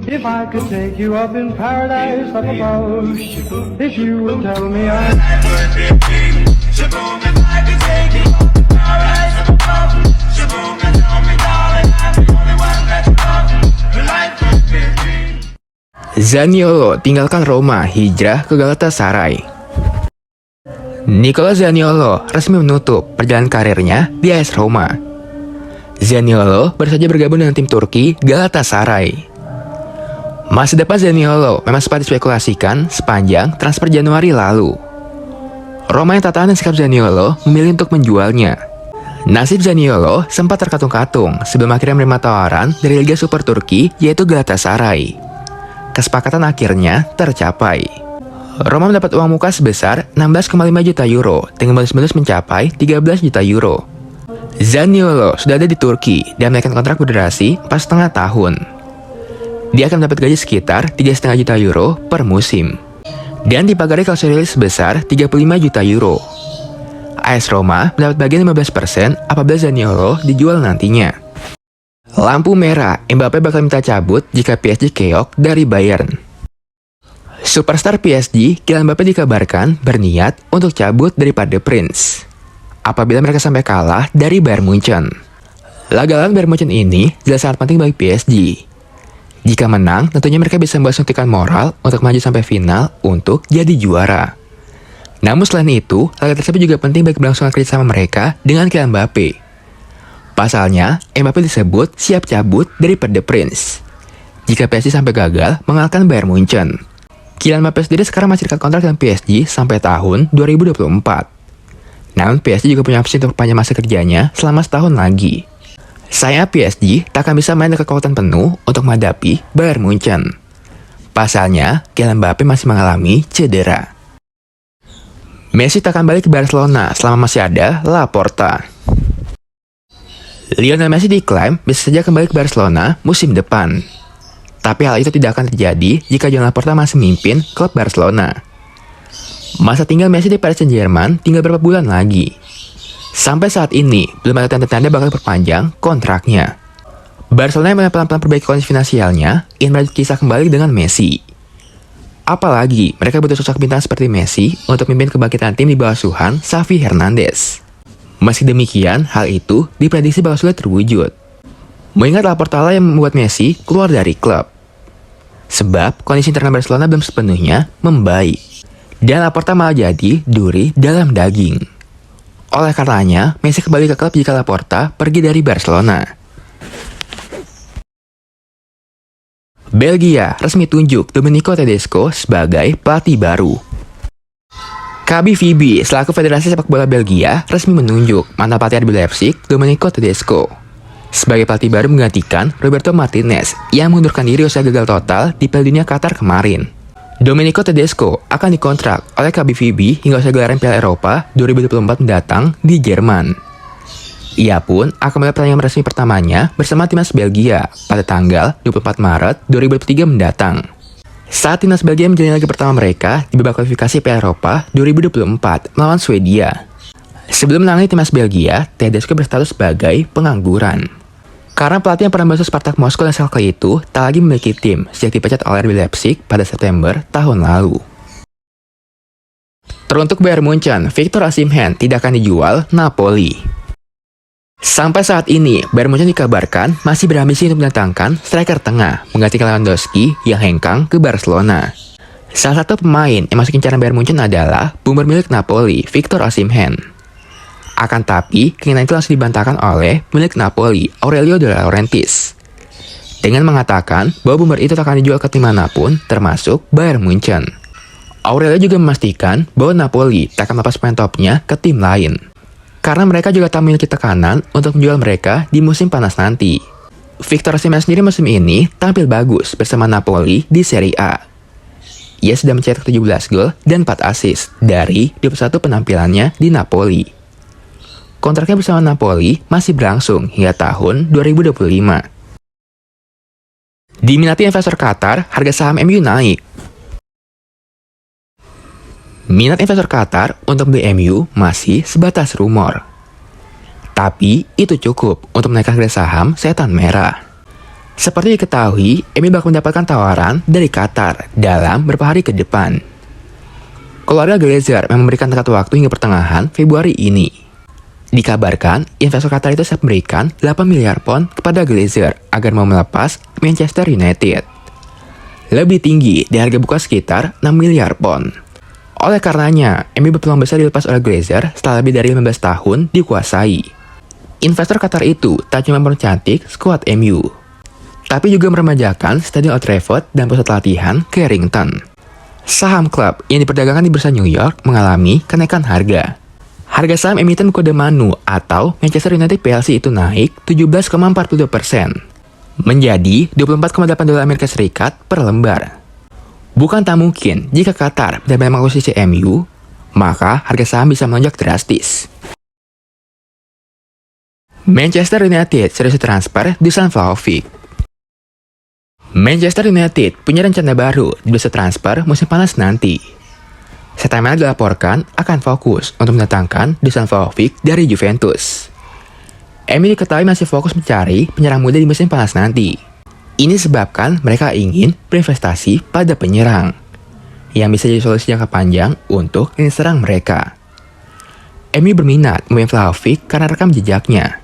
If I could take you up in paradise up above, if you would tell me I... Zaniolo tinggalkan Roma, hijrah ke Galatasaray. Niccolò Zaniolo resmi menutup perjalanan karirnya di AS Roma. Zaniolo baru saja bergabung dengan tim Turki Galatasaray. Masa depan Zaniolo memang sempat dispekulasikan sepanjang transfer Januari lalu. Roma yang tak tahan dengan sikap Zaniolo memilih untuk menjualnya. Nasib Zaniolo sempat terkatung-katung sebelum akhirnya menerima tawaran dari Liga Super Turki yaitu Galatasaray. Kesepakatan akhirnya tercapai. Roma mendapat uang muka sebesar 16,5 juta euro dengan bonus-bonus mencapai 13 juta euro. Zaniolo sudah ada di Turki dan menaikkan kontrak berdurasi 4,5 tahun. Dia akan mendapat gaji sekitar 3,5 juta euro per musim. Dan dipagari klausul rilis sebesar 35 juta euro. AS Roma mendapat bagian 15% apabila Zaniolo dijual nantinya. Lampu merah, Mbappe bakal minta cabut jika PSG keok dari Bayern. Superstar PSG, Kylian Mbappe dikabarkan berniat untuk cabut dari The Prince apabila mereka sampai kalah dari Bayern Munchen. Laga lawan Bayern Munchen ini jelas sangat penting bagi PSG. Jika menang, tentunya mereka bisa membawa suntikan moral untuk maju sampai final untuk jadi juara. Namun selain itu, laga tersebut juga penting bagi kelangsungan kerjasama mereka dengan Kylian Mbappe. Pasalnya, Mbappe disebut siap cabut dari The Prince jika PSG sampai gagal mengalahkan Bayern Munchen. Kylian Mbappe sendiri sekarang masih dekat kontrak dengan PSG sampai tahun 2024. Namun PSG juga punya opsi untuk perpanjang masa kerjanya selama setahun lagi. Sayangnya PSG tak akan bisa main dengan kekuatan penuh untuk menghadapi Bayern Munchen. Pasalnya, Kylian Mbappe masih mengalami cedera. Messi tak akan balik ke Barcelona selama masih ada Laporta. Lionel Messi diklaim bisa saja kembali ke Barcelona musim depan. Tapi hal itu tidak akan terjadi jika Joan Laporta masih memimpin klub Barcelona. Masa tinggal Messi di Paris Saint-Germain tinggal beberapa bulan lagi. Sampai saat ini, belum ada tanda-tanda bakal perpanjang kontraknya. Barcelona yang pelan-pelan perbaiki kondisi finansialnya ingin melanjut kisah kembali dengan Messi. Apalagi, mereka butuh sosok bintang seperti Messi untuk memimpin kebangkitan tim di bawah asuhan Xavi Hernandez. Meski demikian, hal itu diprediksi bakal sulit terwujud. Mengingat Laporta yang membuat Messi keluar dari klub. Sebab, kondisi internal Barcelona belum sepenuhnya membaik. Dan Laporta malah jadi duri dalam daging. Oleh karenanya, Messi kembali ke klub jika Laporta pergi dari Barcelona. Belgia resmi tunjuk Domenico Tedesco sebagai pelatih baru. KBVB selaku Federasi Sepak Bola Belgia resmi menunjuk mantan pelatih RB Leipzig Domenico Tedesco sebagai pelatih baru menggantikan Roberto Martinez yang mengundurkan diri usai gagal total di Piala Dunia Qatar kemarin. Domenico Tedesco akan dikontrak oleh KBVB hingga usai gelaran Piala Eropa 2024 mendatang di Jerman. Ia pun akan mulai pertandingan resmi pertamanya bersama timnas Belgia pada tanggal 24 Maret 2023 mendatang. Saat timnas Belgia menjalani laga pertama mereka di babak kualifikasi Piala Eropa 2024 melawan Swedia. Sebelum menangani timnas Belgia, Tedesco berstatus sebagai pengangguran. Karena pelatih yang pernah membasuh Spartak Moskow dan Schalke itu tak lagi memiliki tim sejak dipecat oleh RB Leipzig pada September tahun lalu. Teruntuk Bayern Munchen, Victor Osimhen tidak akan dijual Napoli. Sampai saat ini, Bayern Munchen dikabarkan masih berambisi untuk mendatangkan striker tengah menggantikan Lewandowski yang hengkang ke Barcelona. Salah satu pemain yang masuk incaran Bayern Munchen adalah boomer milik Napoli, Victor Osimhen. Akan tapi, keinginan itu langsung dibantahkan oleh pemilik Napoli, Aurelio De Laurentiis, dengan mengatakan bahwa boomer itu tak akan dijual ke tim manapun, termasuk Bayern Munchen. Aurelio juga memastikan bahwa Napoli tak akan melepas pemain topnya ke tim lain, karena mereka juga tak memiliki tekanan untuk menjual mereka di musim panas nanti. Victor Osimhen sendiri musim ini tampil bagus bersama Napoli di Serie A. Ia sudah mencetak 17 gol dan 4 assist dari 21 penampilannya di Napoli. Kontraknya bersama Napoli masih berlangsung hingga tahun 2025. Diminati investor Qatar, harga saham MU naik. Minat investor Qatar untuk beli MU masih sebatas rumor. Tapi itu cukup untuk menaikkan harga saham setan merah. Seperti diketahui, MU bakal mendapatkan tawaran dari Qatar dalam beberapa hari ke depan. Keluarga Glazer memang memberikan tenggat waktu hingga pertengahan Februari ini. Dikabarkan, investor Qatar itu siap memberikan 8 miliar pound kepada Glazer agar mau melepas Manchester United. Lebih tinggi dari harga buka sekitar 6 miliar pound. Oleh karenanya, MU berpeluang besar dilepas oleh Glazer setelah lebih dari 15 tahun dikuasai. Investor Qatar itu tak cuma mempercantik skuad MU, tapi juga meremajakan Stadion Old Trafford dan pusat latihan Carrington. Saham klub yang diperdagangkan di bursa New York mengalami kenaikan harga. Harga saham emiten kode MANU atau Manchester United PLC itu naik 17,42% menjadi 24,8 dolar Amerika Serikat per lembar. Bukan tak mungkin jika Qatar benar-benar mengakuisisi MU, maka harga saham bisa melonjak drastis. Manchester United serius transfer Dusan Vlahovic. Manchester United punya rencana baru di bursa transfer musim panas nanti. Serta dilaporkan akan fokus untuk mendatangkan Dusan Vlahovic dari Juventus. MU diketahui masih fokus mencari penyerang muda di musim panas nanti. Ini sebabkan mereka ingin berinvestasi pada penyerang yang bisa jadi solusi jangka panjang untuk lini serang mereka. MU berminat memilih Vlahovic karena rekam jejaknya.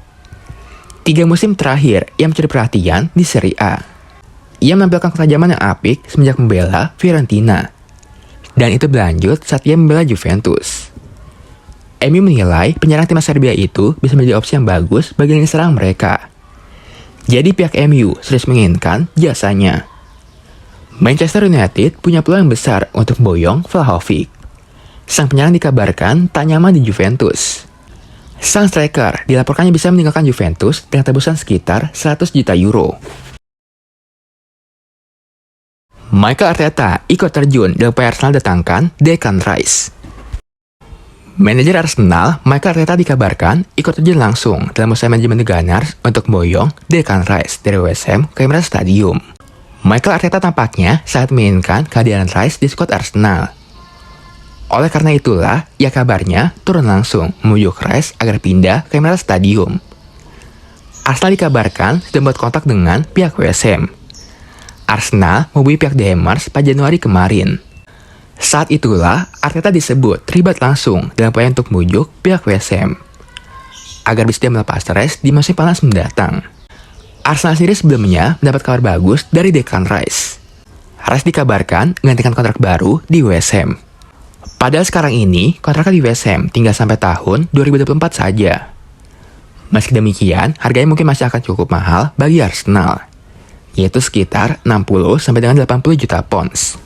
3 musim terakhir ia mencuri perhatian di Serie A. Ia menampilkan ketajaman yang apik semenjak membela Fiorentina. Dan itu berlanjut saat ia membela Juventus. MU menilai penyerang timnas Serbia itu bisa menjadi opsi yang bagus bagi lini serang mereka. Jadi pihak MU serius menginginkan jasanya. Manchester United punya peluang yang besar untuk memboyong Vlahovic. Sang penyerang dikabarkan tak nyaman di Juventus. Sang striker dilaporkannya bisa meninggalkan Juventus dengan tebusan sekitar 100 juta euro. Mikel Arteta ikut terjun dalam upaya Arsenal datangkan Declan Rice. Manajer Arsenal, Mikel Arteta dikabarkan ikut terjun langsung dalam usaha manajemen The Gunners untuk memboyong Declan Rice dari West Ham ke Emirates Stadium. Mikel Arteta tampaknya sangat menginginkan kehadiran Rice di skuad Arsenal. Oleh karena itulah, ia kabarnya turun langsung membujuk Rice agar pindah ke Emirates Stadium. Arsenal dikabarkan sudah membuat kontak dengan pihak West Ham. Arsenal menghubungi pihak The Hammers pada Januari kemarin. Saat itulah, Arteta disebut terlibat langsung dalam upaya untuk membujuk pihak West Ham agar bisa melepas Rice di musim panas mendatang. Arsenal sendiri sebelumnya mendapat kabar bagus dari Declan Rice. Rice dikabarkan menggantikan kontrak baru di West Ham. Padahal sekarang ini, kontraknya di West Ham tinggal sampai tahun 2024 saja. Meski demikian, harganya mungkin masih akan cukup mahal bagi Arsenal, yaitu sekitar 60 sampai dengan 80 juta pounds.